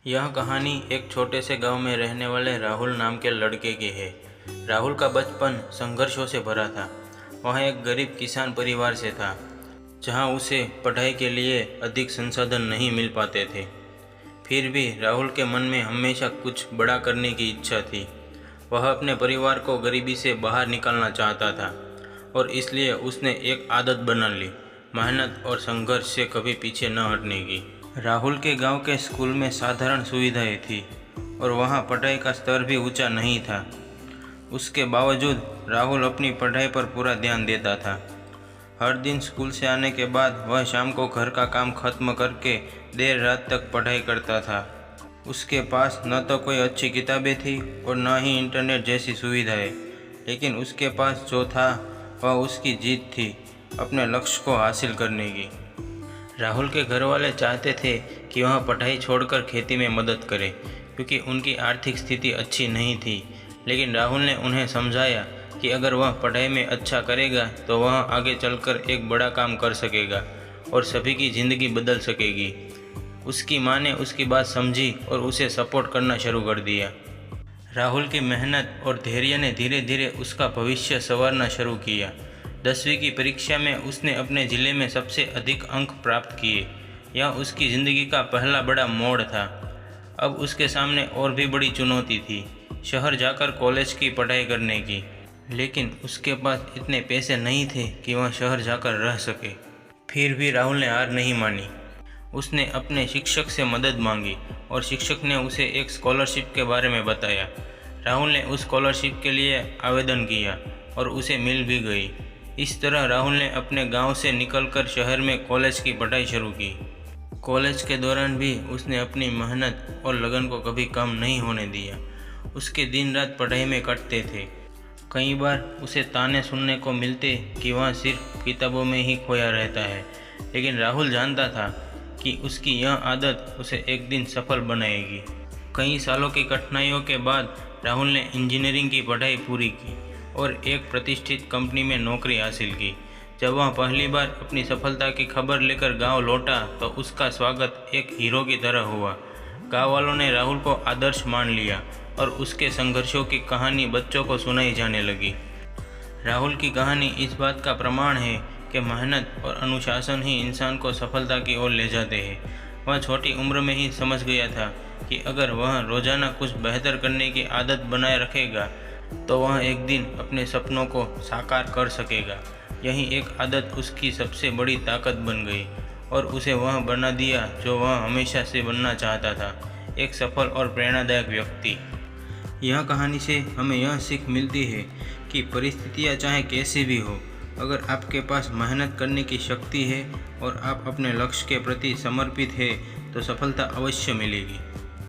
यह कहानी एक छोटे से गांव में रहने वाले राहुल नाम के लड़के की है। राहुल का बचपन संघर्षों से भरा था। वह एक गरीब किसान परिवार से था, जहां उसे पढ़ाई के लिए अधिक संसाधन नहीं मिल पाते थे। फिर भी राहुल के मन में हमेशा कुछ बड़ा करने की इच्छा थी। वह अपने परिवार को गरीबी से बाहर निकालना चाहता था और इसलिए उसने एक आदत बना ली, मेहनत और संघर्ष से कभी पीछे न हटने की। राहुल के गांव के स्कूल में साधारण सुविधाएं थी और वहां पढ़ाई का स्तर भी ऊंचा नहीं था। उसके बावजूद राहुल अपनी पढ़ाई पर पूरा ध्यान देता था। हर दिन स्कूल से आने के बाद वह शाम को घर का काम खत्म करके देर रात तक पढ़ाई करता था। उसके पास न तो कोई अच्छी किताबें थी और न ही इंटरनेट जैसी सुविधाएं, लेकिन उसके पास जो था वह उसकी जीत थी, अपने लक्ष्य को हासिल करने की। राहुल के घर वाले चाहते थे कि वह पढ़ाई छोड़कर खेती में मदद करे, क्योंकि उनकी आर्थिक स्थिति अच्छी नहीं थी। लेकिन राहुल ने उन्हें समझाया कि अगर वह पढ़ाई में अच्छा करेगा तो वह आगे चलकर एक बड़ा काम कर सकेगा और सभी की ज़िंदगी बदल सकेगी। उसकी माँ ने उसकी बात समझी और उसे सपोर्ट करना शुरू कर दिया। राहुल की मेहनत और धैर्य ने धीरे धीरे उसका भविष्य संवारना शुरू किया। 10वीं की परीक्षा में उसने अपने ज़िले में सबसे अधिक अंक प्राप्त किए। यह उसकी ज़िंदगी का पहला बड़ा मोड़ था। अब उसके सामने और भी बड़ी चुनौती थी, शहर जाकर कॉलेज की पढ़ाई करने की। लेकिन उसके पास इतने पैसे नहीं थे कि वह शहर जाकर रह सके। फिर भी राहुल ने हार नहीं मानी। उसने अपने शिक्षक से मदद मांगी और शिक्षक ने उसे एक स्कॉलरशिप के बारे में बताया। राहुल ने उस स्कॉलरशिप के लिए आवेदन किया और उसे मिल भी गई। इस तरह राहुल ने अपने गांव से निकलकर शहर में कॉलेज की पढ़ाई शुरू की। कॉलेज के दौरान भी उसने अपनी मेहनत और लगन को कभी कम नहीं होने दिया। उसके दिन रात पढ़ाई में कटते थे। कई बार उसे ताने सुनने को मिलते कि वह सिर्फ किताबों में ही खोया रहता है, लेकिन राहुल जानता था कि उसकी यह आदत उसे एक दिन सफल बनाएगी। कई सालों की कठिनाइयों के बाद राहुल ने इंजीनियरिंग की पढ़ाई पूरी की और एक प्रतिष्ठित कंपनी में नौकरी हासिल की। जब वह पहली बार अपनी सफलता की खबर लेकर गांव लौटा तो उसका स्वागत एक हीरो की तरह हुआ। गांव वालों ने राहुल को आदर्श मान लिया और उसके संघर्षों की कहानी बच्चों को सुनाई जाने लगी। राहुल की कहानी इस बात का प्रमाण है कि मेहनत और अनुशासन ही इंसान को सफलता की ओर ले जाते हैं। वह छोटी उम्र में ही समझ गया था कि अगर वह रोजाना कुछ बेहतर करने की आदत बनाए रखेगा तो वह एक दिन अपने सपनों को साकार कर सकेगा। यही एक आदत उसकी सबसे बड़ी ताकत बन गई और उसे वह बना दिया जो वह हमेशा से बनना चाहता था, एक सफल और प्रेरणादायक व्यक्ति। यह कहानी से हमें यह सीख मिलती है कि परिस्थितियाँ चाहे कैसी भी हो, अगर आपके पास मेहनत करने की शक्ति है और आप अपने लक्ष्य के प्रति समर्पित है तो सफलता अवश्य मिलेगी।